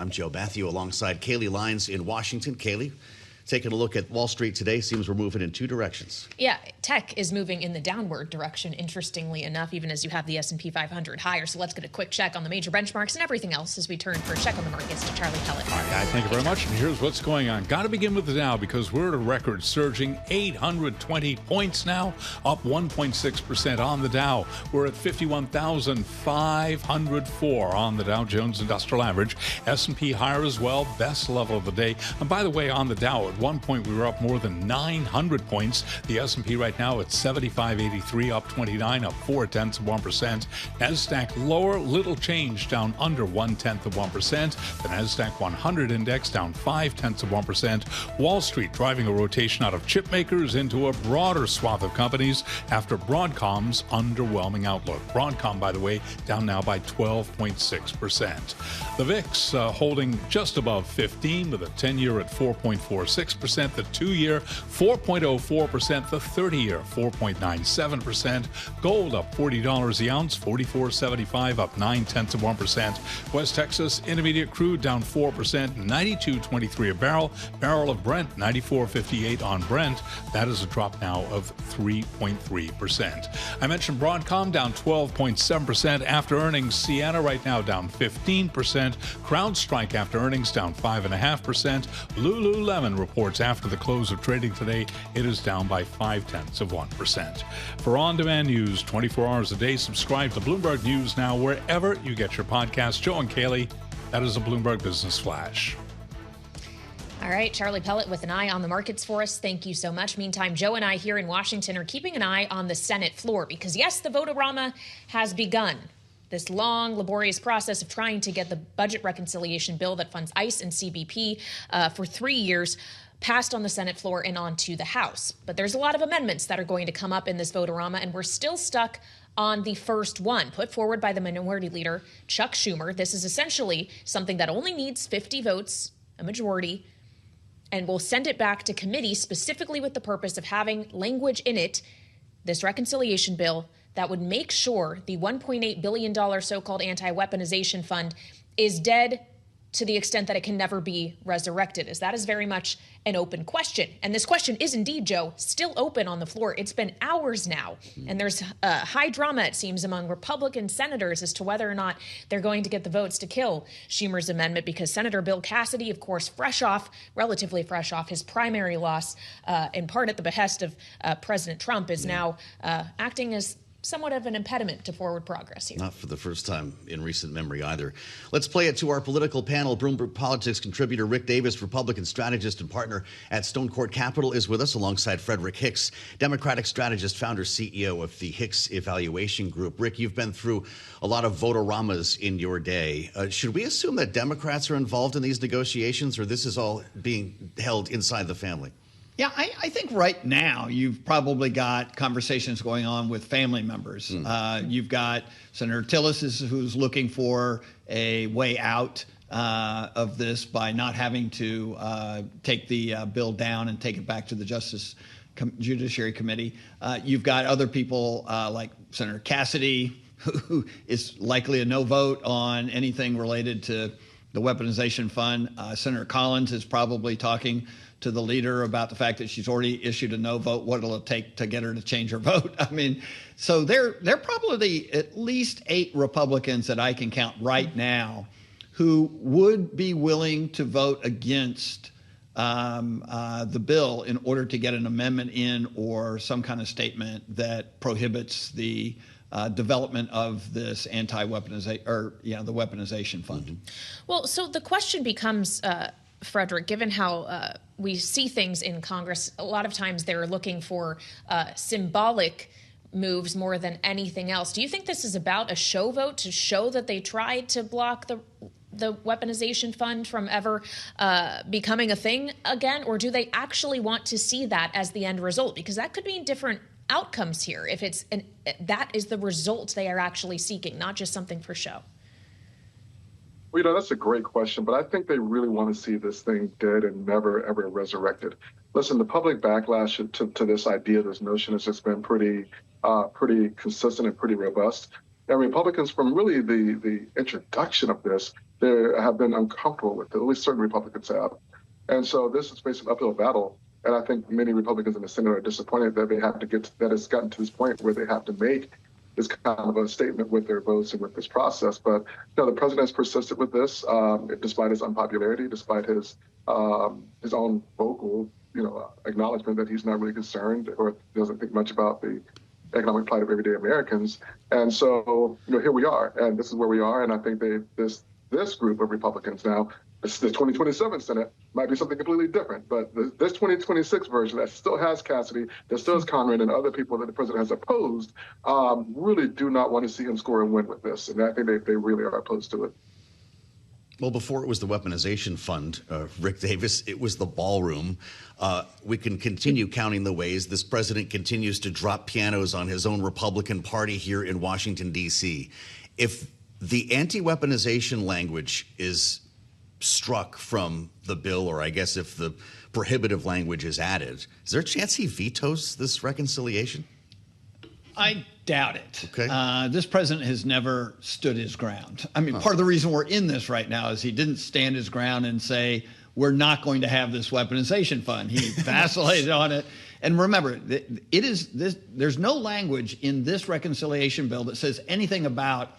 I'm Joe Mathieu alongside Kailey Leinz in Washington. Kailey, taking a look at Wall Street today, seems we're moving in two directions. Yeah, tech is moving in the downward direction, interestingly enough, even as you have the S&P 500 higher. So let's get a quick check on the major benchmarks and everything else as we turn for a check on the markets to Charlie Pellet. All right, guys, thank you very much. And here's what's going on. Got to begin with the Dow because we're at a record surging 820 points now, up 1.6% on the Dow. We're at 51,504 on the Dow Jones Industrial Average. S&P higher as well, best level of the day. And by the way, on the Dow, at one point, we were up more than 900 points. The S&P right now at 75.83, up 29, up 0.4%. NASDAQ lower, little change, down under 0.1%. The NASDAQ 100 index down 0.5%. Wall Street driving a rotation out of chip makers into a broader swath of companies after Broadcom's underwhelming outlook. Broadcom, by the way, down now by 12.6%. The VIX holding just above 15 with a 10-year at 4.46%, the 2-year 4.04%, the 30-year 4.97%. Gold up $40 the ounce, $44.75, up 0.9%. West Texas Intermediate crude down 4%, 92.23 a barrel. Barrel of Brent 94.58 on Brent. That is a drop now of 3.3%. I mentioned Broadcom down 12.7% after earnings. Ciena right now down 15%. CrowdStrike after earnings down 5.5%. Lululemon reports after the close of trading today, it is down by 0.5%. For on-demand news 24 hours a day, subscribe to Bloomberg News now wherever you get your podcasts. Joe and Kailey, that is a Bloomberg Business Flash. All right, Charlie Pellet with an eye on the markets for us. Thank you so much. Meantime, Joe and I here in Washington are keeping an eye on the Senate floor because, yes, the vote-a-rama has begun. This long, laborious process of trying to get the budget reconciliation bill that funds ICE and CBP for 3 years passed on the Senate floor and onto the House. But there's a lot of amendments that are going to come up in this vote-a-rama, and we're still stuck on the first one put forward by the Minority Leader, Chuck Schumer. This is essentially something that only needs 50 votes, a majority, and we'll send it back to committee specifically with the purpose of having language in it, this reconciliation bill, that would make sure the $1.8 billion so-called anti-weaponization fund is dead to the extent that it can never be resurrected, as that is very much an open question. And this question is indeed, Joe, still open on the floor. It's been hours now, and there's high drama, it seems, among Republican senators as to whether or not they're going to get the votes to kill Schumer's amendment, because Senator Bill Cassidy, of course, relatively fresh off his primary loss, in part at the behest of President Trump, is now acting as somewhat of an impediment to forward progress here. Not for the first time in recent memory either. Let's play it to our political panel. Bloomberg Politics contributor Rick Davis, Republican strategist and partner at Stonecourt Capital, is with us alongside Fredrick Hicks, Democratic strategist, founder, CEO of the Hicks Evaluation Group. Rick, you've been through a lot of vote-a-ramas in your day. Should we assume that Democrats are involved in these negotiations, or this is all being held inside the family? Yeah, I think right now you've probably got conversations going on with family members. You've got Senator Tillis who's looking for a way out of this by not having to take the bill down and take it back to the Judiciary Committee. You've got other people like Senator Cassidy, who is likely a no vote on anything related to the weaponization fund. Senator Collins is probably talking to the leader about the fact that she's already issued a no vote, what it'll take to get her to change her vote. I mean, so there are probably at least 8 Republicans that I can count right now who would be willing to vote against the bill in order to get an amendment in or some kind of statement that prohibits the development of this the weaponization fund. Well, so the question becomes, Fredrick, given how we see things in Congress, a lot of times they're looking for symbolic moves more than anything else. Do you think this is about a show vote to show that they tried to block the weaponization fund from ever becoming a thing again, or do they actually want to see that as the end result? Because that could mean different outcomes here if that is the result they are actually seeking, not just something for show. Well, that's a great question, but I think they really want to see this thing dead and never, ever resurrected. Listen, the public backlash to this idea, this notion, has just been pretty consistent and pretty robust. And Republicans, from really the introduction of this, they have been uncomfortable with it. At least certain Republicans have. And so this is basically an uphill battle. And I think many Republicans in the Senate are disappointed that that it's gotten to this point where they have to make this kind of a statement with their votes and with this process. But the president has persisted with this, despite his unpopularity, despite his own vocal, acknowledgement that he's not really concerned or doesn't think much about the economic plight of everyday Americans. And so, here we are, and this is where we are. And I think this group of Republicans now, the 2027 Senate might be something completely different, but this 2026 version that still has Cassidy, that still has Conrad and other people that the president has opposed, really do not want to see him score a win with this. And I think they really are opposed to it. Well, before it was the weaponization fund, Rick Davis, it was the ballroom. We can continue counting the ways this president continues to drop pianos on his own Republican Party here in Washington, D.C. If the anti-weaponization language is struck from the bill, or I guess if the prohibitive language is added, is there a chance he vetoes this reconciliation? I doubt it. Okay. This president has never stood his ground. I mean, part of the reason we're in this right now is he didn't stand his ground and say, we're not going to have this weaponization fund. He vacillated on it. And remember, there's no language in this reconciliation bill that says anything about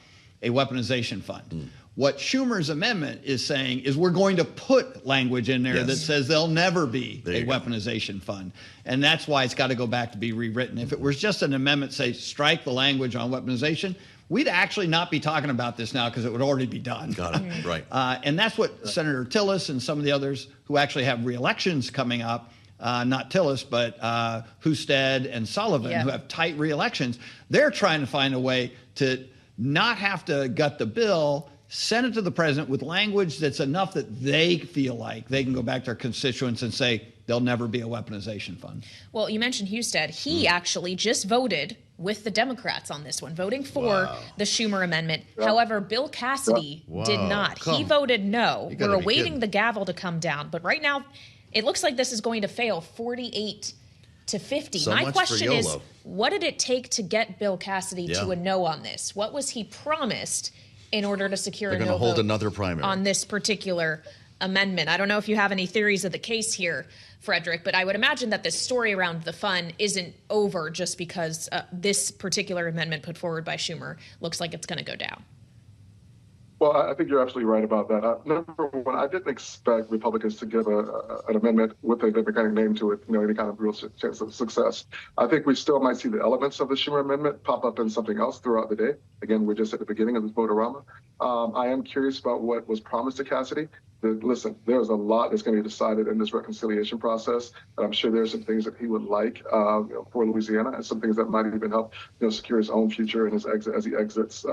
a weaponization fund. What Schumer's amendment is saying is we're going to put language in there that says there'll never be a weaponization fund. And that's why it's got to go back to be rewritten. If it was just an amendment, say, strike the language on weaponization, we'd actually not be talking about this now because it would already be done. Got it. Right. And that's what Senator Tillis and some of the others who actually have re-elections coming up, not Tillis, but Husted and Sullivan, who have tight re-elections, they're trying to find a way to not have to gut the bill, send it to the president with language that's enough that they feel like they can go back to their constituents and say there'll never be a weaponization fund. Well, you mentioned Husted. He actually just voted with the Democrats on this one, voting for the Schumer amendment. However, Bill Cassidy did not. He voted no. We're awaiting the gavel to come down. But right now, it looks like this is going to fail 48 to 50. So My question is, YOLO. what did it take to get Bill Cassidy to a no on this? What was he promised in order to secure a no vote? They're going to hold another primary on this particular amendment. I don't know if you have any theories of the case here, Fredrick, but I would imagine that this story around the fund isn't over just because this particular amendment put forward by Schumer looks like it's going to go down. Well, I think you're absolutely right about that. Number one, I didn't expect Republicans to give an amendment with a Democratic name to it, any kind of real chance of success. I think we still might see the elements of the Schumer amendment pop up in something else throughout the day. Again, we're just at the beginning of this vote-a-rama. I am curious about what was promised to Cassidy. Listen, there's a lot that's going to be decided in this reconciliation process, and I'm sure there's some things that he would like for Louisiana, and some things that might even help secure his own future and his exit as he exits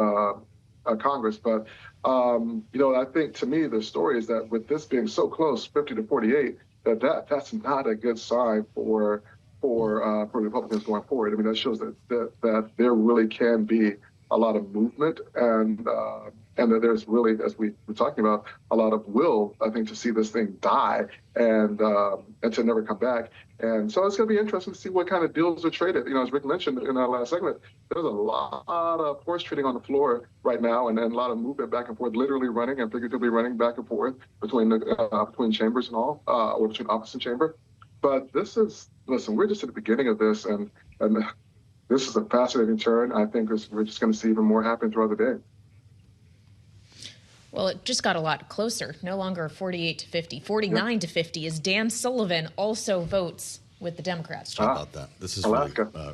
Congress. But I think to me the story is that with this being so close, 50 to 48, that's not a good sign for Republicans going forward. I mean, that shows that there really can be a lot of movement and that there's really, as we were talking about, a lot of will, I think, to see this thing die and to never come back. And so it's going to be interesting to see what kind of deals are traded. As Rick mentioned in our last segment, there's a lot of horse trading on the floor right now, and then a lot of movement back and forth, literally running and figuratively running back and forth between chambers and all, or between office and chamber. But listen, we're just at the beginning of this, and this is a fascinating turn. I think we're just going to see even more happen throughout the day. Well, it just got a lot closer. No longer 48 to 50, 49 to 50 as Dan Sullivan also votes with the Democrats. How about that? This is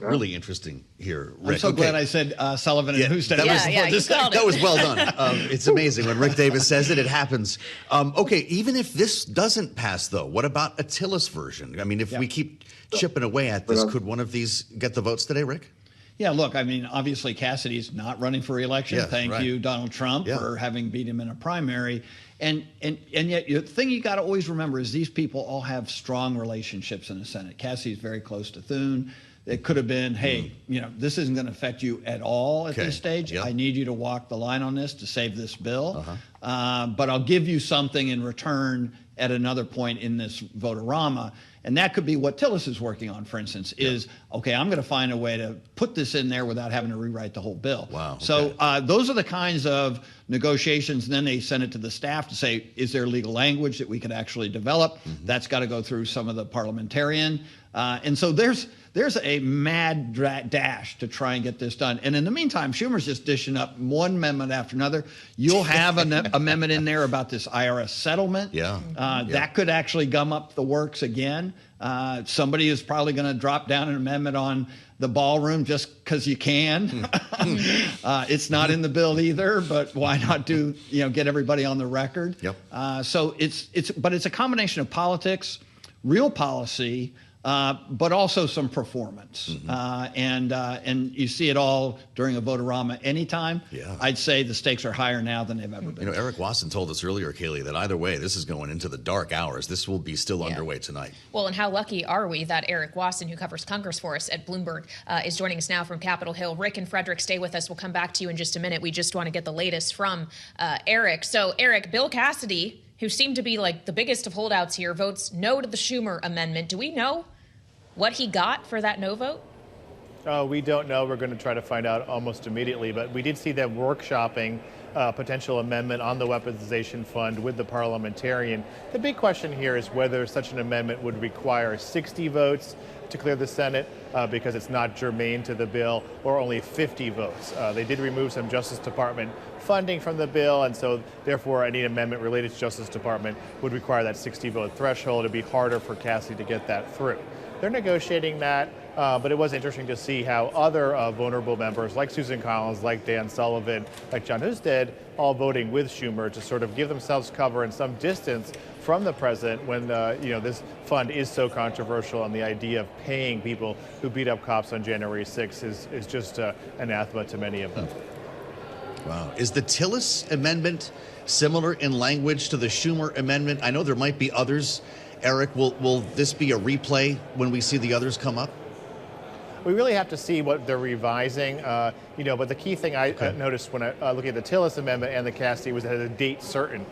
really interesting here, Rick. I'm so glad I said Sullivan and Husted. That was well done. It's amazing. When Rick Davis says it happens. Okay, even if this doesn't pass, though, what about a Tillis version? I mean, if we keep chipping away at this, could one of these get the votes today, Rick? Yeah, look, I mean, obviously Cassidy's not running for re-election. Thank you, Donald Trump, for having beat him in a primary. And yet the thing you got to always remember is these people all have strong relationships in the Senate. Cassidy's very close to Thune. It could have been, hey, this isn't going to affect you at all at this stage. I need you to walk the line on this to save this bill. But I'll give you something in return at another point in this vote-a-rama. And that could be what Tillis is working on, for instance, is, okay, I'm going to find a way to put this in there without having to rewrite the whole bill. Wow. Okay. So those are the kinds of negotiations. And then they send it to the staff to say, is there legal language that we could actually develop? That's got to go through some of the parliamentarian. And so there's a mad dash to try and get this done. And in the meantime, Schumer's just dishing up one amendment after another. You'll have an amendment in there about this IRS settlement. That could actually gum up the works again. Somebody is probably going to drop down an amendment on the ballroom just because you can. It's not in the bill either, but why not get everybody on the record? So it's a combination of politics, real policy, but also some performance. And you see it all during a vote-a-rama anytime. I'd say the stakes are higher now than they've ever been. Eric Wasson told us earlier, Kailey, that either way, this is going into the dark hours. This will be still underway tonight. Well, and how lucky are we that Eric Wasson, who covers Congress for us at Bloomberg, is joining us now from Capitol Hill. Rick and Fredrick, stay with us. We'll come back to you in just a minute. We just want to get the latest from Eric. So, Eric, Bill Cassidy, who seemed to be like the biggest of holdouts here, votes no to the Schumer amendment. Do we know what he got for that no vote? We don't know. We're going to try to find out almost immediately. But we did see them workshopping potential amendment on the weaponization fund with the parliamentarian. The big question here is whether such an amendment would require 60 votes to clear the Senate because it's not germane to the bill, or only 50 votes. They did remove some Justice Department funding from the bill, and so therefore any amendment related to Justice Department would require that 60-vote threshold. It'd be harder for Cassidy to get that through. They're negotiating that, but it was interesting to see how other vulnerable members like Susan Collins, like Dan Sullivan, like John Husted, all voting with Schumer to sort of give themselves cover and some distance from the president when this fund is so controversial, and the idea of paying people who beat up cops on January 6th is just anathema to many of them. Wow. Is the Tillis amendment similar in language to the Schumer amendment? I know there might be others. Eric, will this be a replay when we see the others come up? We really have to see what they're revising, but the key thing I noticed when I look at the Tillis amendment and the Cassidy was that a date certain.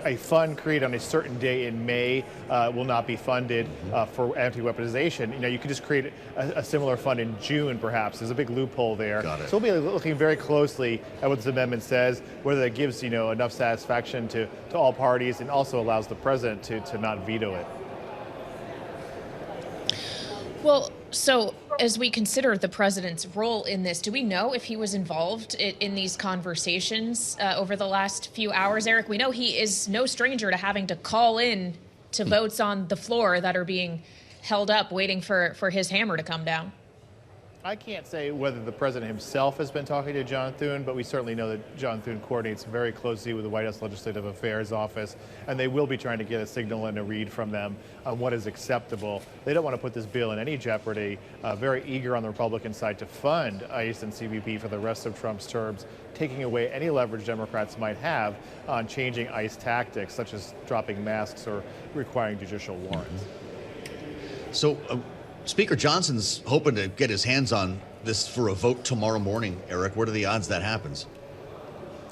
A fund created on a certain day in May will not be funded for anti-weaponization. You could just create a similar fund in June, perhaps. There's a big loophole there. So we'll be looking very closely at what this amendment says, whether it gives, enough satisfaction to all parties and also allows the president to not veto it. Well, so as we consider the president's role in this, do we know if he was involved in these conversations over the last few hours? Eric, we know he is no stranger to having to call in to votes on the floor that are being held up, waiting for his hammer to come down. I can't say whether the president himself has been talking to John Thune, but we certainly know that John Thune coordinates very closely with the White House Legislative Affairs Office, and they will be trying to get a signal and a read from them on what is acceptable. They don't want to put this bill in any jeopardy. Very eager on the Republican side to fund ICE and CBP for the rest of Trump's terms, taking away any leverage Democrats might have on changing ICE tactics, such as dropping masks or requiring judicial warrants. So, Speaker Johnson's hoping to get his hands on this for a vote tomorrow morning. Eric, what are the odds that happens?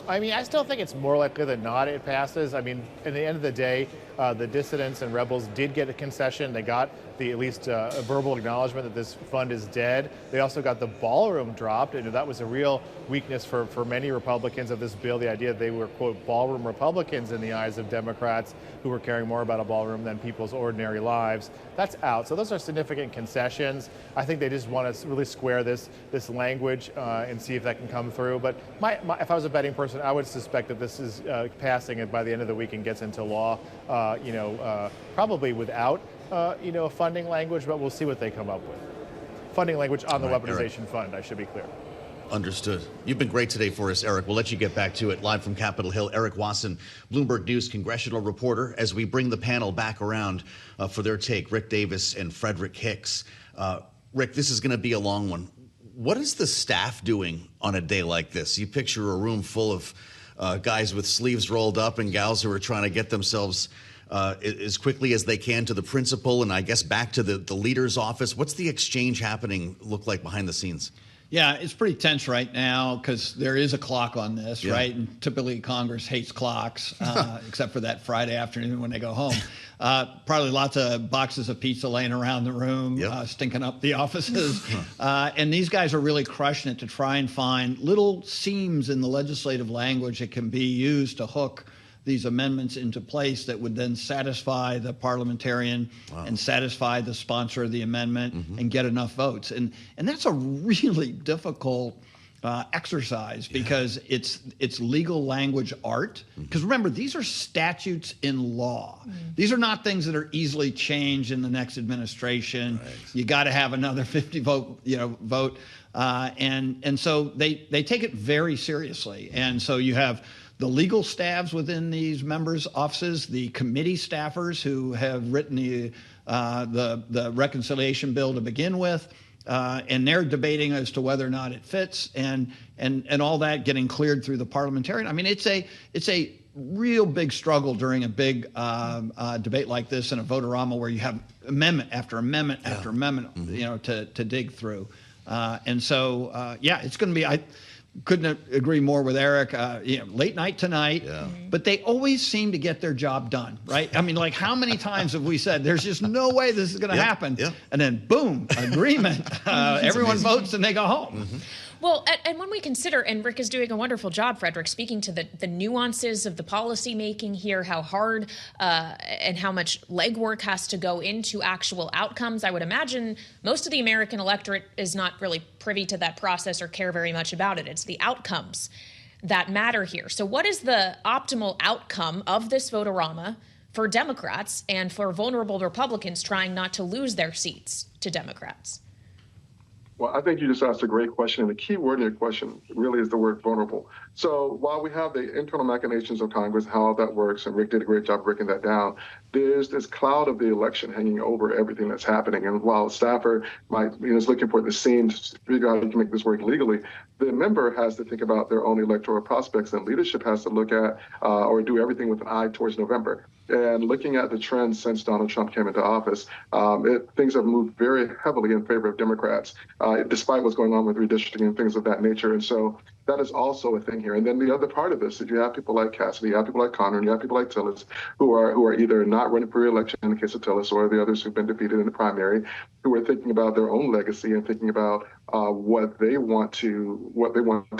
I still think it's more likely than not it passes. At the end of the day, the dissidents and rebels did get a concession. They got at least a verbal acknowledgement that this fund is dead. They also got the ballroom dropped, and that was a real weakness for many Republicans of this bill, the idea that they were, quote, ballroom Republicans in the eyes of Democrats who were caring more about a ballroom than people's ordinary lives. That's out. So those are significant concessions. I think they just want to really square this language and see if that can come through. But if I was a betting person, I would suspect that this is passing it by the end of the week and gets into law, probably without funding language, but we'll see what they come up with. Funding language on the weaponization fund, I should be clear. Understood. You've been great today for us, Eric. We'll let you get back to it. Live from Capitol Hill, Eric Wasson, Bloomberg News congressional reporter, as we bring the panel back around for their take, Rick Davis and Fredrick Hicks. Rick, this is going to be a long one. What is the staff doing on a day like this? You picture a room full of guys with sleeves rolled up and gals who are trying to get themselves as quickly as they can to the principal and I guess back to the leader's office. What's the exchange happening look like behind the scenes? Yeah, it's pretty tense right now because there is a clock on this, right? And typically Congress hates clocks, except for that Friday afternoon when they go home. Probably lots of boxes of pizza laying around the room, stinking up the offices. And these guys are really crushing it to try and find little seams in the legislative language that can be used to hook these amendments into place that would then satisfy the parliamentarian and satisfy the sponsor of the amendment and get enough votes. And that's a really difficult exercise because it's legal language art. Because remember, these are statutes in law. These are not things that are easily changed in the next administration. You got to have another 50 vote, vote. And so they take it very seriously. And so you have the legal staffs within these members' offices, the committee staffers who have written the reconciliation bill to begin with, and they're debating as to whether or not it fits, and all that getting cleared through the parliamentarian. I mean, it's a real big struggle during a big debate like this in a vote-a-rama where you have amendment after amendment after amendment, to dig through, and so it's going to be. I couldn't agree more with Eric. Late night tonight, but they always seem to get their job done, right? I mean, like how many times have we said there's just no way this is going to happen, and then boom, agreement. Everyone votes and they go home. Well, and when we consider, and Rick is doing a wonderful job, Fredrick, speaking to the nuances of the policy making here, how hard and how much legwork has to go into actual outcomes. I would imagine most of the American electorate is not really privy to that process or care very much about it. It's the outcomes that matter here. So what is the optimal outcome of this vote-a-rama for Democrats and for vulnerable Republicans trying not to lose their seats to Democrats? Well, I think you just asked a great question, and the key word in your question really is the word vulnerable. So while we have the internal machinations of Congress, how that works, and Rick did a great job breaking that down, there's this cloud of the election hanging over everything that's happening. And while a staffer is looking for the scene to figure out how you can make this work legally, the member has to think about their own electoral prospects, and leadership has to look at or do everything with an eye towards November. And looking at the trends since Donald Trump came into office, things have moved very heavily in favor of Democrats, despite what's going on with redistricting and things of that nature. And so that is also a thing here. And then the other part of this is you have people like Cassidy, you have people like Connor, and you have people like Tillis who are either not running for re-election in the case of Tillis, or the others who've been defeated in the primary, who are thinking about their own legacy and thinking about what they want to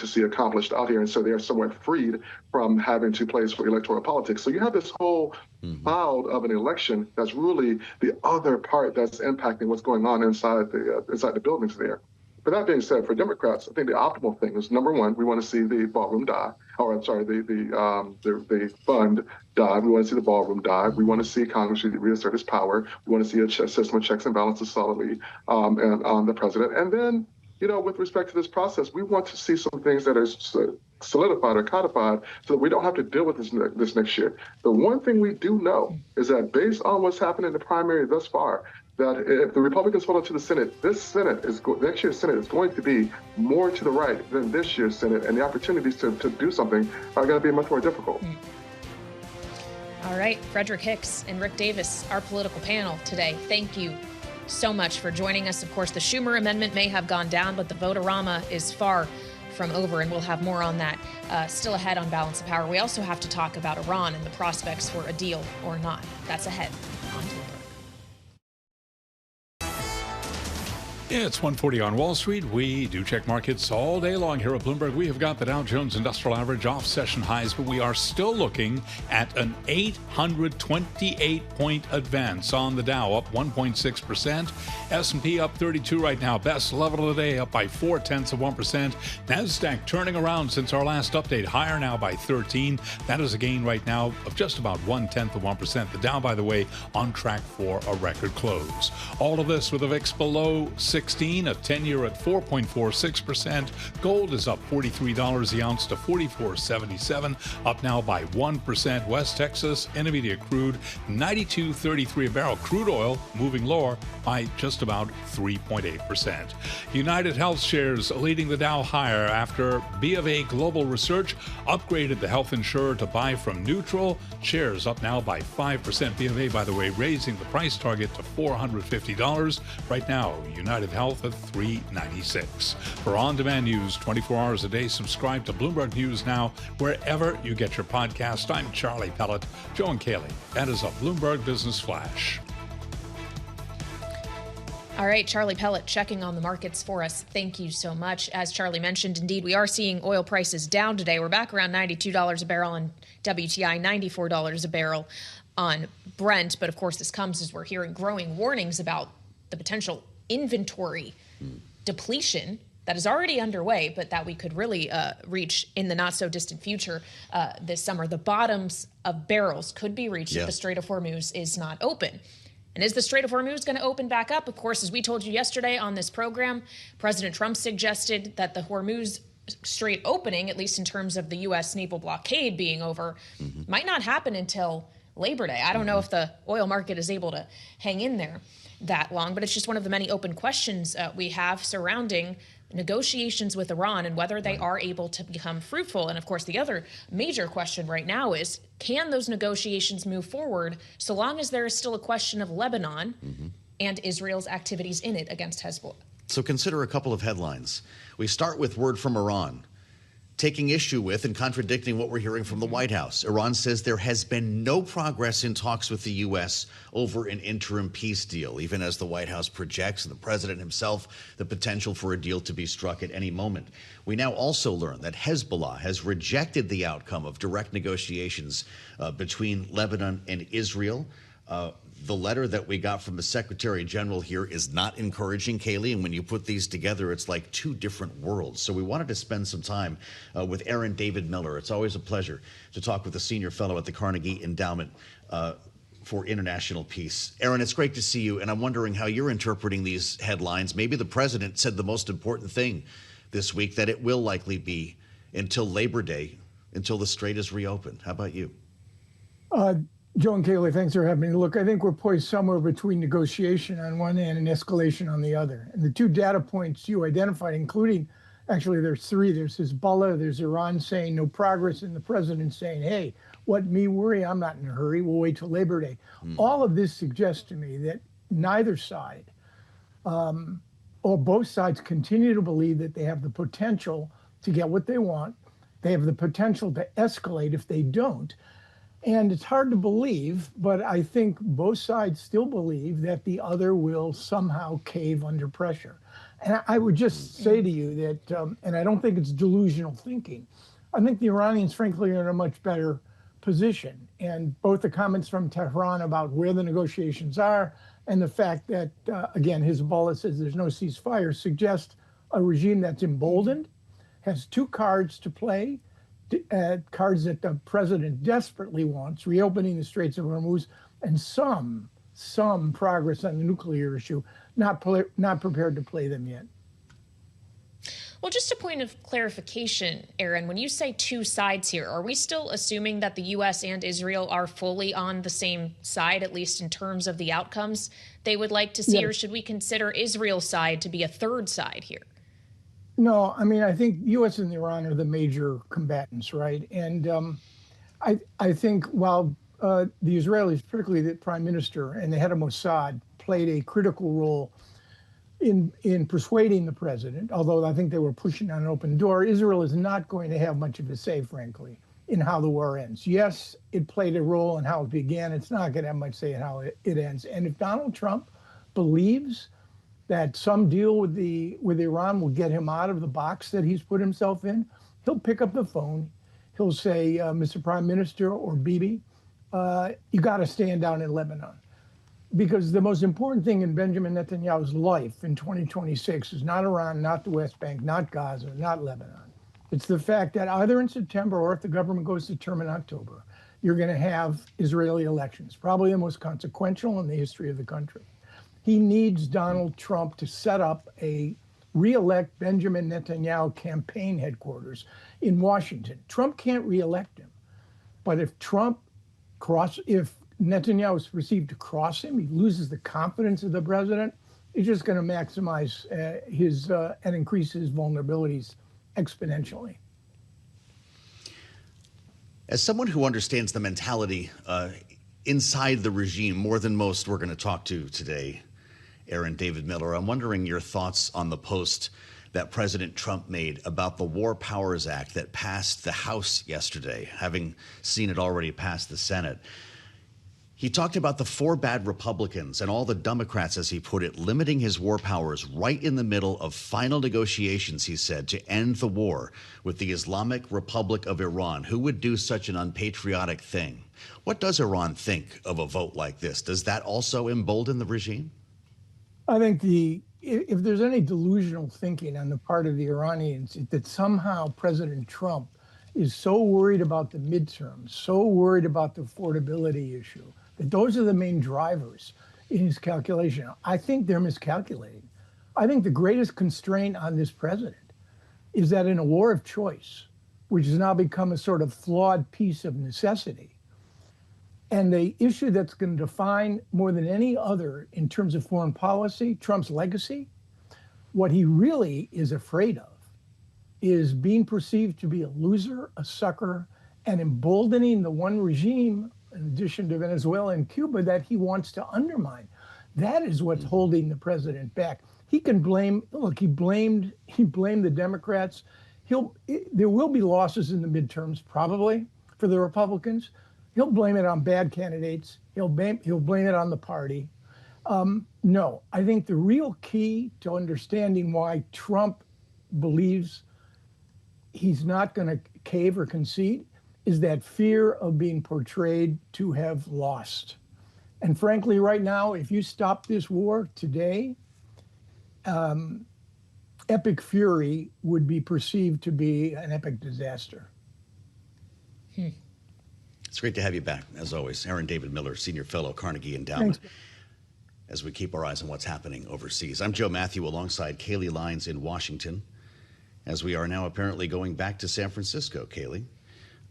see accomplished out here. And so they are somewhat freed from having to place for electoral politics. So you have this whole cloud of an election that's really the other part that's impacting what's going on inside the buildings there. But that being said, for Democrats, I think the optimal thing is, number one, we want to see the ballroom die, the fund die. We want to see the ballroom die. We want to see Congress reassert its power. We want to see a system of checks and balances solidly and on the president. And then, with respect to this process, we want to see some things that are solidified or codified so that we don't have to deal with this next year. The one thing we do know is that based on what's happened in the primary thus far, that if the Republicans hold on to the Senate, next year's Senate is going to be more to the right than this year's Senate, and the opportunities to do something are going to be much more difficult. All right, Fredrick Hicks and Rick Davis, our political panel today. Thank you so much for joining us. Of course, the Schumer amendment may have gone down, but the vote-a-rama is far from over, and we'll have more on that still ahead on Balance of Power. We also have to talk about Iran and the prospects for a deal or not. That's ahead on Bloomberg. It's 1:40 on Wall Street. We do check markets all day long here at Bloomberg. We have got the Dow Jones Industrial Average off session highs, but we are still looking at an 828-point advance on the Dow, up 1.6%. S&P up 32 right now. Best level of the day, up by 0.4%. NASDAQ turning around since our last update, higher now by 13. That is a gain right now of just about 0.1%. The Dow, by the way, on track for a record close. All of this with a VIX below 16, a 10-year at 4.46%. Gold is up $43 the ounce to $44.77, up now by 1%. West Texas Intermediate crude 92.33 a barrel. Crude oil moving lower by just about 3.8%. United Health shares leading the Dow higher after B of A Global Research upgraded the health insurer to buy from neutral. Shares up now by 5%. B of A, by the way, raising the price target to $450. Right now, United Private Health at $3.96. For on-demand news 24 hours a day, subscribe to Bloomberg News Now wherever you get your podcast. I'm Charlie Pellet. Joe and Kailey. That is a Bloomberg Business Flash. All right, Charlie Pellet checking on the markets for us. Thank you so much. As Charlie mentioned, indeed, we are seeing oil prices down today. We're back around $92 a barrel on WTI, $94 a barrel on Brent. But of course, this comes as we're hearing growing warnings about the potential inventory depletion that is already underway, but that we could really reach in the not so distant future this summer. The bottoms of barrels could be reached if the Strait of Hormuz is not open. And is the Strait of Hormuz going to open back up? Of course, as we told you yesterday on this program, President Trump suggested that the Hormuz Strait opening, at least in terms of the U.S. naval blockade being over, might not happen until Labor Day. I don't know if the oil market is able to hang in there that long, but it's just one of the many open questions we have surrounding negotiations with Iran and whether they are able to become fruitful. And of course, the other major question right now is, can those negotiations move forward so long as there is still a question of Lebanon and Israel's activities in it against Hezbollah? So consider a couple of headlines. We start with word from Iran, taking issue with and contradicting what we're hearing from the White House. Iran says there has been no progress in talks with the U.S. over an interim peace deal, even as the White House projects, and the president himself, the potential for a deal to be struck at any moment. We now also learn that Hezbollah has rejected the outcome of direct negotiations between Lebanon and Israel. The letter that we got from the Secretary General here is not encouraging, Kailey, and when you put these together, it's like two different worlds. So we wanted to spend some time with Aaron David Miller. It's always a pleasure to talk with a senior fellow at the Carnegie Endowment for International Peace. Aaron, it's great to see you, and I'm wondering how you're interpreting these headlines. Maybe the president said the most important thing this week, that it will likely be until Labor Day, until the Strait is reopened. How about you? Joe and Kailey, thanks for having me. Look, I think we're poised somewhere between negotiation on one hand and escalation on the other. And the two data points you identified, including, actually there's three, there's Hezbollah, there's Iran saying no progress, and the president saying, hey, what me worry, I'm not in a hurry, we'll wait till Labor Day. All of this suggests to me that neither side or both sides continue to believe that they have the potential to get what they want. They have the potential to escalate if they don't. And it's hard to believe, but I think both sides still believe that the other will somehow cave under pressure. And I would just say to you that, and I don't think it's delusional thinking, I think the Iranians, frankly, are in a much better position. And both the comments from Tehran about where the negotiations are and the fact that, again, Hezbollah says there's no ceasefire suggest a regime that's emboldened, has two cards to play, cards that the president desperately wants, reopening the Straits of Hormuz, and some progress on the nuclear issue, not prepared to play them yet. Well, just a point of clarification, Aaron, when you say two sides here, are we still assuming that the U.S. and Israel are fully on the same side, at least in terms of the outcomes they would like to see, or should we consider Israel's side to be a third side here? No, I mean, I think U.S. and Iran are the major combatants, right? And I think while the Israelis, particularly the prime minister and the head of Mossad, played a critical role in persuading the president, although I think they were pushing on an open door, Israel is not going to have much of a say, frankly, in how the war ends. Yes, it played a role in how it began. It's not going to have much say in how it ends. And if Donald Trump believes that some deal with Iran will get him out of the box that he's put himself in, he'll pick up the phone. He'll say, Mr. Prime Minister or Bibi, you got to stand down in Lebanon. Because the most important thing in Benjamin Netanyahu's life in 2026 is not Iran, not the West Bank, not Gaza, not Lebanon. It's the fact that either in September or if the government goes to term in October, you're going to have Israeli elections, probably the most consequential in the history of the country. He needs Donald Trump to set up a re-elect Benjamin Netanyahu campaign headquarters in Washington. Trump can't re-elect him. But if Netanyahu is perceived to cross him, he loses the confidence of the president, he's just going to maximize and increase his vulnerabilities exponentially. As someone who understands the mentality inside the regime more than most we're going to talk to today, Aaron David Miller. I'm wondering your thoughts on the post that President Trump made about the War Powers Act that passed the House yesterday, having seen it already pass the Senate. He talked about the 4 bad Republicans and all the Democrats, as he put it, limiting his war powers right in the middle of final negotiations, he said, to end the war with the Islamic Republic of Iran. Who would do such an unpatriotic thing? What does Iran think of a vote like this? Does that also embolden the regime? I think if there's any delusional thinking on the part of the Iranians, that somehow President Trump is so worried about the midterms, so worried about the affordability issue, that those are the main drivers in his calculation. I think they're miscalculating. I think the greatest constraint on this president is that in a war of choice, which has now become a sort of flawed piece of necessity, and the issue that's going to define more than any other in terms of foreign policy, Trump's legacy, what he really is afraid of is being perceived to be a loser, a sucker, and emboldening the one regime, in addition to Venezuela and Cuba, that he wants to undermine. That is what's holding the president back. He can blame, look, he blamed the Democrats. There will be losses in the midterms, probably, for the Republicans. He'll blame it on bad candidates. He'll blame it on the party. No, I think the real key to understanding why Trump believes he's not going to cave or concede is that fear of being portrayed to have lost. And frankly, right now, if you stop this war today, epic fury would be perceived to be an epic disaster. It's great to have you back, as always. Aaron David Miller, Senior Fellow, Carnegie Endowment. Thanks. As we keep our eyes on what's happening overseas. I'm Joe Mathieu alongside Kailey Leinz in Washington, as we are now apparently going back to San Francisco, Kailey.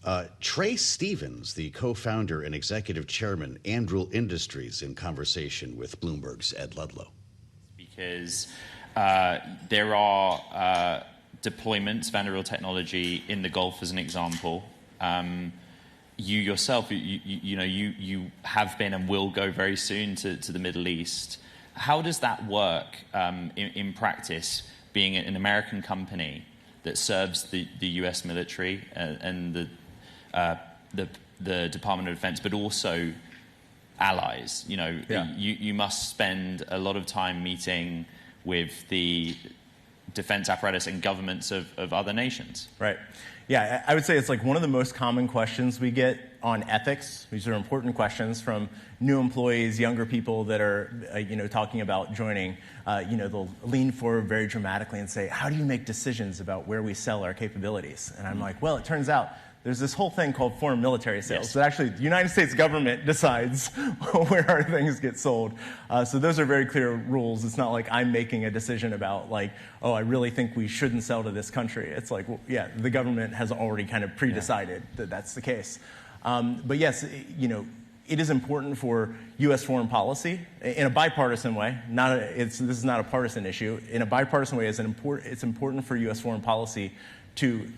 Trae Stevens, the co-founder and executive chairman, Anduril Industries, in conversation with Bloomberg's Ed Ludlow. Because there are deployments of Anduril technology in the Gulf, as an example. You yourself, you have been and will go very soon to the Middle East. How does that work in practice, being an American company that serves the U.S. military and the Department of Defense, but also allies? You must spend a lot of time meeting with the defense apparatus and governments of other nations. Right. Yeah, I would say it's like one of the most common questions we get on ethics. These are important questions from new employees, younger people that are, talking about joining. They'll lean forward very dramatically and say, "How do you make decisions about where we sell our capabilities?" And I'm like, well, it turns out there's this whole thing called foreign military sales. Yes. That actually the United States government decides where our things get sold. So those are very clear rules. It's not like I'm making a decision about I really think we shouldn't sell to this country. It's like, well, yeah, the government has already kind of pre-decided that that's the case. But yes, it is important for U.S. foreign policy in a bipartisan way. This is not a partisan issue. In a bipartisan way, it's important for U.S. foreign policy to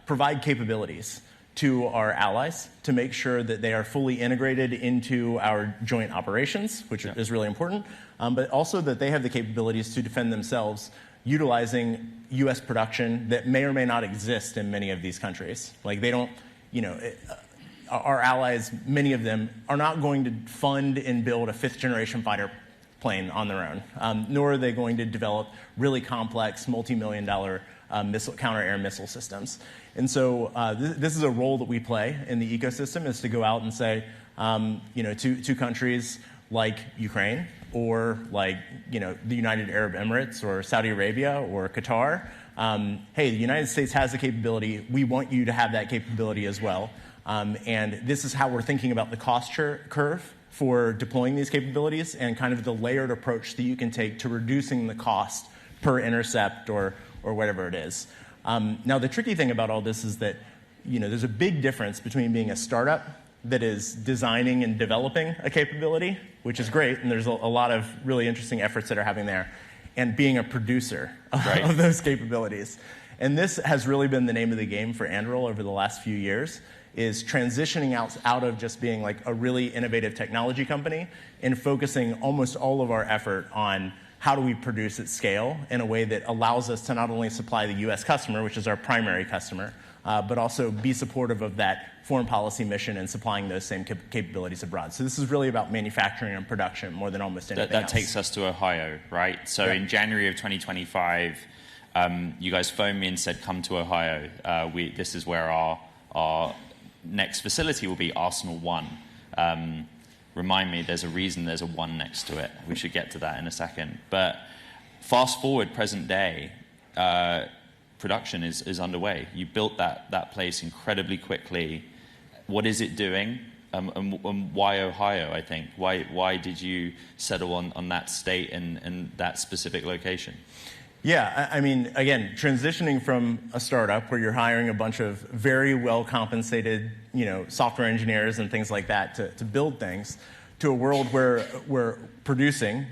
provide capabilities to our allies to make sure that they are fully integrated into our joint operations, which is really important, but also that they have the capabilities to defend themselves utilizing U.S. production that may or may not exist in many of these countries. Like they don't, our allies, many of them, are not going to fund and build a fifth-generation fighter plane on their own, nor are they going to develop really complex, multi-million-dollar counter-air missile systems. And so this is a role that we play in the ecosystem, is to go out and say, to countries like Ukraine or like, the United Arab Emirates or Saudi Arabia or Qatar, hey, the United States has the capability. We want you to have that capability as well. And this is how we're thinking about the cost curve for deploying these capabilities and kind of the layered approach that you can take to reducing the cost per intercept or whatever it is. Now, the tricky thing about all this is that, there's a big difference between being a startup that is designing and developing a capability, which is great, and there's a lot of really interesting efforts that are happening there, and being a producer of those capabilities. And this has really been the name of the game for Anduril over the last few years, is transitioning out of just being like a really innovative technology company and focusing almost all of our effort on how do we produce at scale in a way that allows us to not only supply the U.S. customer, which is our primary customer, but also be supportive of that foreign policy mission and supplying those same capabilities abroad. So this is really about manufacturing and production more than almost anything else. That takes us to Ohio, right? So in January of 2025, you guys phoned me and said, come to Ohio. This is where our next facility will be, Arsenal 1. Remind me, there's a reason there's a 1 next to it. We should get to that in a second. But fast forward, present day, production is underway. You built that place incredibly quickly. What is it doing? And why Ohio, I think? Why did you settle on that state and that specific location? Yeah, I mean, again, transitioning from a startup where you're hiring a bunch of very well-compensated, software engineers and things like that to build things, to a world where we're producing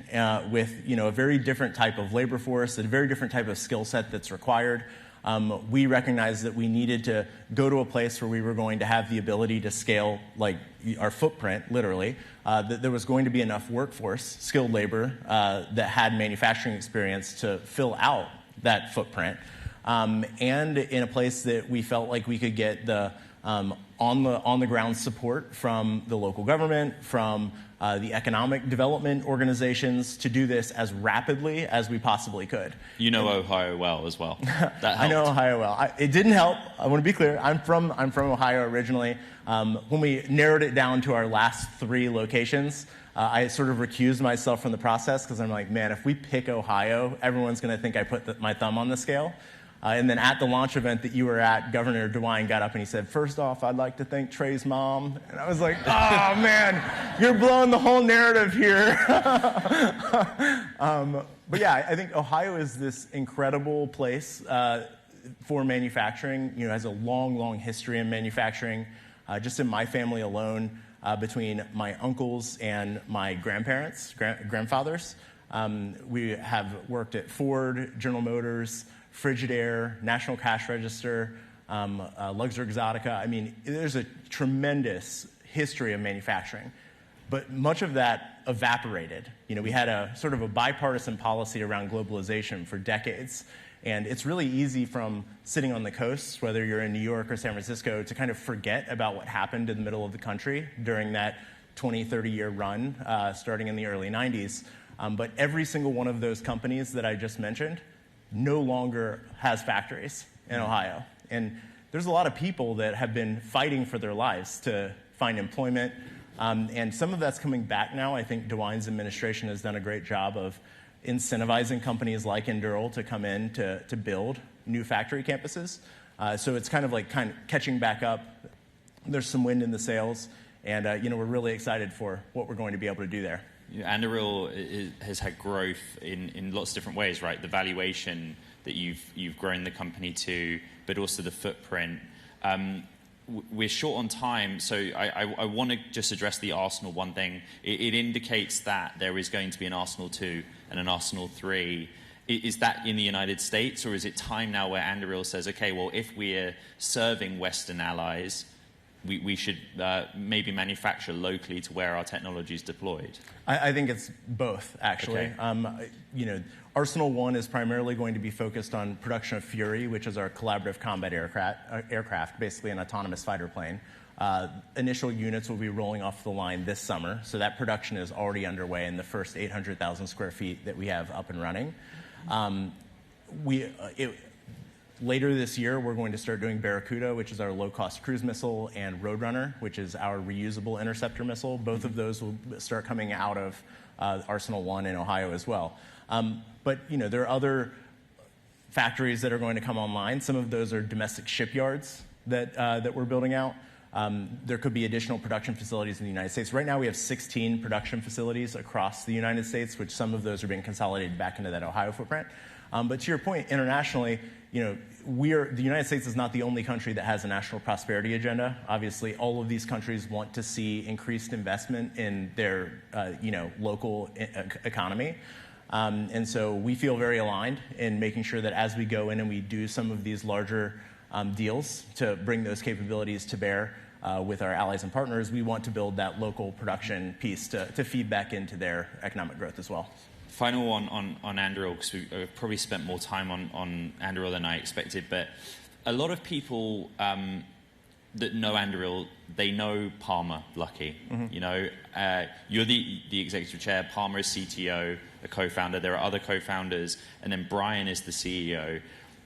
with, a very different type of labor force, a very different type of skill set that's required. We recognized that we needed to go to a place where we were going to have the ability to scale, like our footprint, literally, that there was going to be enough workforce, skilled labor, that had manufacturing experience to fill out that footprint, and in a place that we felt like we could get the on the ground support from the local government, from the economic development organizations to do this as rapidly as we possibly could. You know Ohio well as well. That helped. I know Ohio well. It didn't help. I want to be clear. I'm from Ohio originally. When we narrowed it down to our last 3 locations, I sort of recused myself from the process because I'm like, man, if we pick Ohio, everyone's going to think I put my thumb on the scale. And then at the launch event that you were at, Governor DeWine got up and he said, first off, I'd like to thank Trae's mom. And I was like, oh, man, you're blowing the whole narrative here. But yeah, I think Ohio is this incredible place for manufacturing. Has a long, long history in manufacturing. Just in my family alone, between my uncles and my grandfathers, we have worked at Ford, General Motors, Frigidaire, National Cash Register, Luxor Exotica. I mean, there's a tremendous history of manufacturing, but much of that evaporated. We had a sort of a bipartisan policy around globalization for decades, and it's really easy from sitting on the coast, whether you're in New York or San Francisco, to kind of forget about what happened in the middle of the country during that 20, 30-year run, starting in the early 90s. But every single one of those companies that I just mentioned no longer has factories in Ohio. And there's a lot of people that have been fighting for their lives to find employment. And some of that's coming back now. I think DeWine's administration has done a great job of incentivizing companies like Anduril to come in to build new factory campuses. So it's kind of catching back up. There's some wind in the sails. And we're really excited for what we're going to be able to do there. Anduril has had growth in lots of different ways, right? The valuation that you've grown the company to, but also the footprint. We're short on time, so I want to just address the Arsenal 1 thing. It indicates that there is going to be an Arsenal 2 and an Arsenal 3. Is that in the United States, or is it time now where Anduril says, okay, well, if we're serving Western allies, we should maybe manufacture locally to where our technology is deployed? I think it's both, actually. Okay. Arsenal 1 is primarily going to be focused on production of Fury, which is our collaborative combat aircraft, basically an autonomous fighter plane. Initial units will be rolling off the line this summer, so that production is already underway in the first 800,000 square feet that we have up and running. Later this year, we're going to start doing Barracuda, which is our low-cost cruise missile, and Roadrunner, which is our reusable interceptor missile. Both of those will start coming out of Arsenal 1 in Ohio as well. But there are other factories that are going to come online. Some of those are domestic shipyards that we're building out. There could be additional production facilities in the United States. Right now, we have 16 production facilities across the United States, which some of those are being consolidated back into that Ohio footprint. But to your point, internationally, the United States is not the only country that has a national prosperity agenda. Obviously, all of these countries want to see increased investment in their, local economy. And so we feel very aligned in making sure that as we go in and we do some of these larger deals to bring those capabilities to bear, with our allies and partners, we want to build that local production piece to feed back into their economic growth as well. Final one on Anduril, because we've probably spent more time on Anduril than I expected, but a lot of people that know Anduril, they know Palmer Luckey. You know, you're the executive chair, Palmer is CTO, a co-founder, there are other co-founders, and then Brian is the CEO.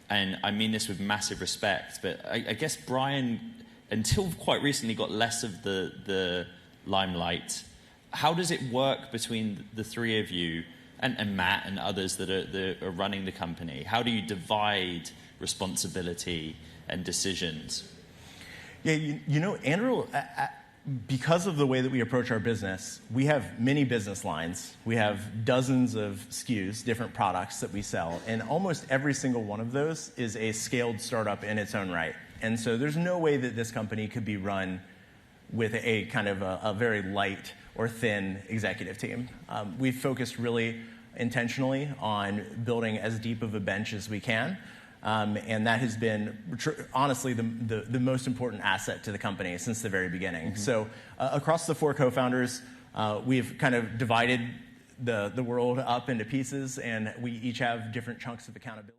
And I mean this with massive respect, but I guess Brian, until quite recently, got less of the limelight. How does it work between the three of you and Matt and others that are running the company? How do you divide responsibility and decisions? Yeah, you know, Anduril, because of the way that we approach our business, we have many business lines. We have dozens of SKUs, different products that we sell, and almost every single one of those is a scaled startup in its own right. And so there's no way that this company could be run with a kind of a very light or thin executive team. We've focused really intentionally on building as deep of a bench as we can. And that has been, honestly, the most important asset to the company since the very beginning. So across the four co-founders, we've kind of divided the world up into pieces, and we each have different chunks of accountability.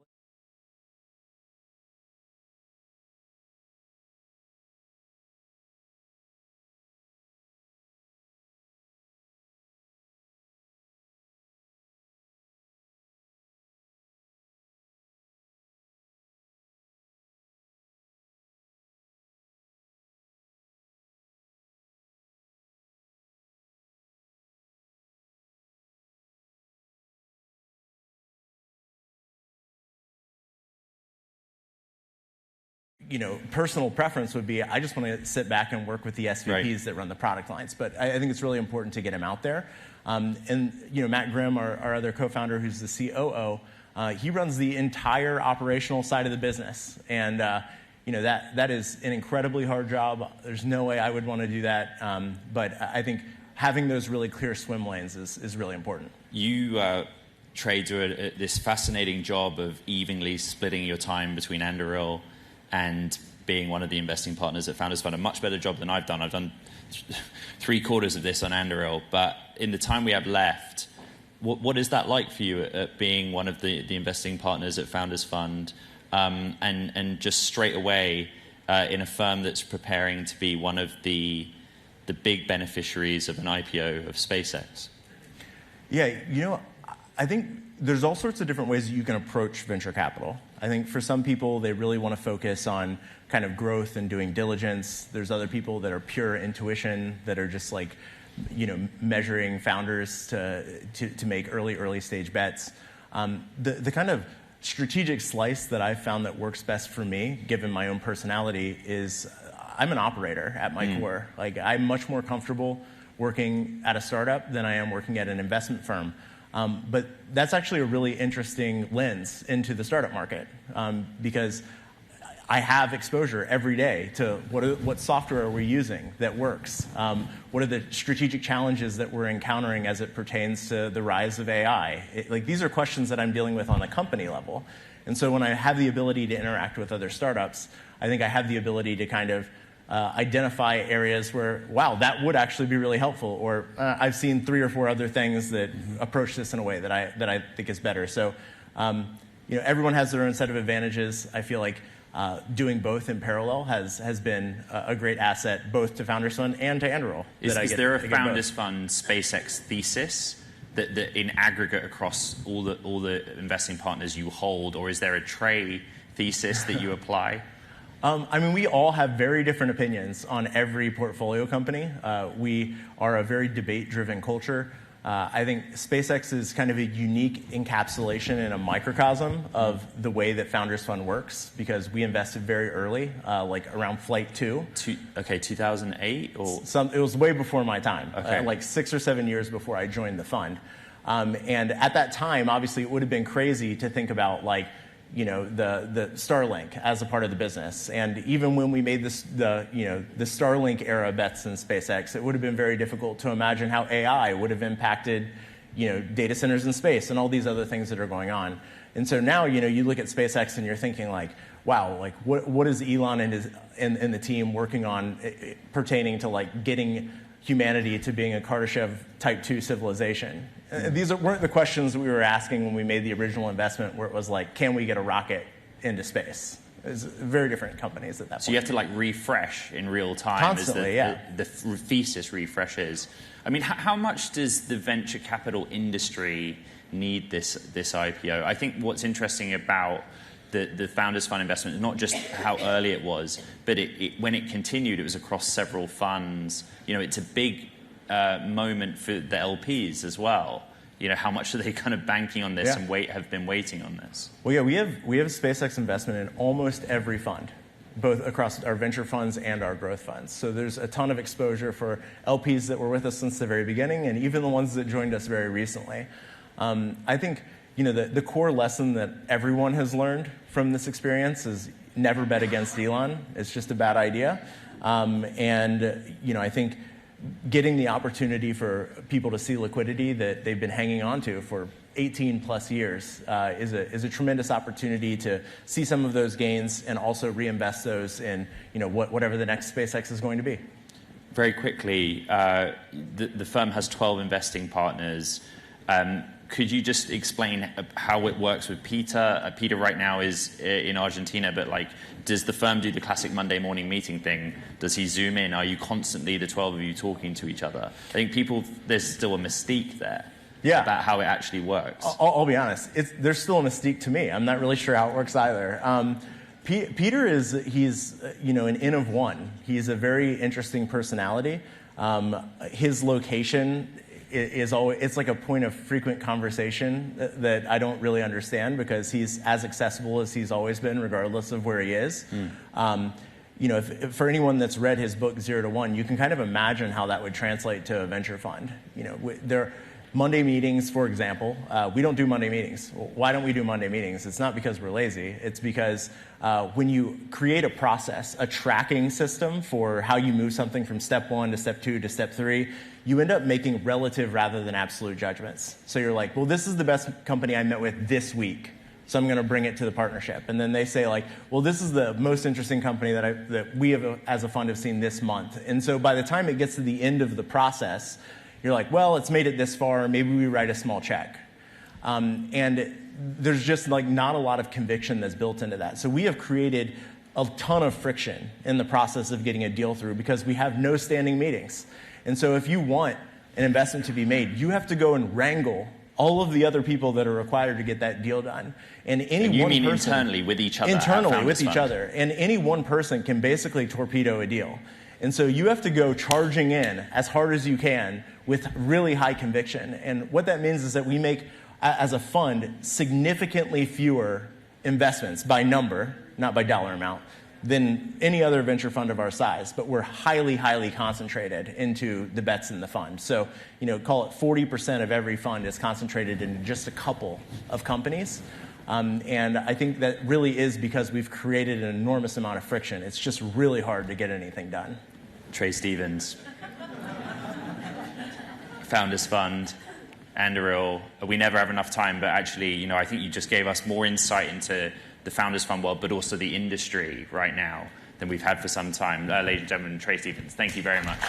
You know, personal preference would be I just want to sit back and work with the SVPs that run the product lines. But I think it's really important to get him out there. And, you know, Matt Grimm, our other co-founder who's the COO, he runs the entire operational side of the business. And, you know, that is an incredibly hard job. There's no way I would want to do that. But I think having those really clear swim lanes is really important. You, Trae, do this fascinating job of evenly splitting your time between Anduril and being one of the investing partners at Founders Fund. A much better job than I've done. I've done 3/4 of this on Anduril. But in the time we have left, what is that like for you at being one of the investing partners at Founders Fund, and just straight away in a firm that's preparing to be one of the big beneficiaries of an IPO of SpaceX? Yeah, you know, I think there's all sorts of different ways that you can approach venture capital. I think for some people, they really want to focus on kind of growth and doing diligence. There's other people that are pure intuition, that are just like, you know, measuring founders to make early stage bets. The kind of strategic slice that I've found that works best for me, given my own personality, is I'm an operator at my core. Like, I'm much more comfortable working at a startup than I am working at an investment firm. But that's actually a really interesting lens into the startup market, because I have exposure every day to what software are we using that works? What are the strategic challenges that we're encountering as it pertains to the rise of AI? Like, these are questions that I'm dealing with on a company level. And so when I have the ability to interact with other startups, I think I have the ability to kind of identify areas where, wow, that would actually be really helpful, or I've seen 3 or 4 other things that approach this in a way that I think is better. So, you know, everyone has their own set of advantages. I feel like doing both in parallel has been a great asset, both to Founders Fund and to Anduril. Is there a Founders Fund SpaceX thesis that in aggregate across all the investing partners you hold, or is there a Trae thesis that you apply? I mean, we all have very different opinions on every portfolio company. We are a very debate-driven culture. I think SpaceX is kind of a unique encapsulation and a microcosm of the way that Founders Fund works, because we invested very early, like around Flight 2. 2008? Or? It was way before my time, okay. Like 6 or 7 years before I joined the fund. And at that time, obviously, it would have been crazy to think about, like, you know, the Starlink as a part of the business. And even when we made the Starlink era bets in SpaceX, it would have been very difficult to imagine how AI would have impacted, you know, data centers in space and all these other things that are going on. And so now, you know, you look at SpaceX and you're thinking like, wow, like what is Elon and the team working on pertaining to like getting humanity to being a Kardashev type 2 civilization? These weren't the questions we were asking when we made the original investment, where it was like, can we get a rocket into space? It's very different companies at that point. So you have to like refresh in real time. Constantly, the thesis refreshes. I mean, how much does the venture capital industry need this IPO? I think what's interesting about the Founders Fund investment is not just how early it was, but when it continued, it was across several funds. You know, it's a big moment for the LPs as well. You know, how much are they kind of banking on this and have been waiting on this? Well, yeah, we have SpaceX investment in almost every fund, both across our venture funds and our growth funds. So there's a ton of exposure for LPs that were with us since the very beginning, and even the ones that joined us very recently. I think, you know, the core lesson that everyone has learned from this experience is never bet against Elon. It's just a bad idea. And, you know, I think getting the opportunity for people to see liquidity that they've been hanging on to for 18 plus years is a tremendous opportunity to see some of those gains and also reinvest those in, you know, whatever the next SpaceX is going to be. Very quickly, the firm has 12 investing partners. Could you just explain how it works with Peter? Peter right now is in Argentina, but like, does the firm do the classic Monday morning meeting thing? Does he zoom in? Are you constantly, the 12 of you, talking to each other? I think there's still a mystique there about how it actually works. I'll be honest, there's still a mystique to me. I'm not really sure how it works either. Peter he's you know, an N of one. He's a very interesting personality. His location is always, it's like a point of frequent conversation that I don't really understand, because he's as accessible as he's always been, regardless of where he is. You know, if for anyone that's read his book 0 to 1, you can kind of imagine how that would translate to a venture fund. You know, Monday meetings, for example, we don't do Monday meetings. Why don't we do Monday meetings? It's not because we're lazy. It's because when you create a process, a tracking system for how you move something from step 1 to step 2 to step 3, you end up making relative rather than absolute judgments. So you're like, well, this is the best company I met with this week, so I'm going to bring it to the partnership. And then they say, like, well, this is the most interesting company that we have as a fund have seen this month. And so by the time it gets to the end of the process, you're like, well, it's made it this far, maybe we write a small check. And there's just like not a lot of conviction that's built into that. So we have created a ton of friction in the process of getting a deal through, because we have no standing meetings. And so if you want an investment to be made, you have to go and wrangle all of the other people that are required to get that deal done. And you mean internally with each other? Internally with each other. And any one person can basically torpedo a deal. And so you have to go charging in as hard as you can with really high conviction. And what that means is that we make, as a fund, significantly fewer investments by number, not by dollar amount, than any other venture fund of our size. But we're highly, highly concentrated into the bets in the fund. So, you know, call it 40% of every fund is concentrated in just a couple of companies. And I think that really is because we've created an enormous amount of friction. It's just really hard to get anything done. Trae Stevens, Founders Fund, Anduril. We never have enough time, but actually, you know, I think you just gave us more insight into the Founders Fund world, but also the industry right now than we've had for some time. Ladies and gentlemen, Trae Stevens, thank you very much.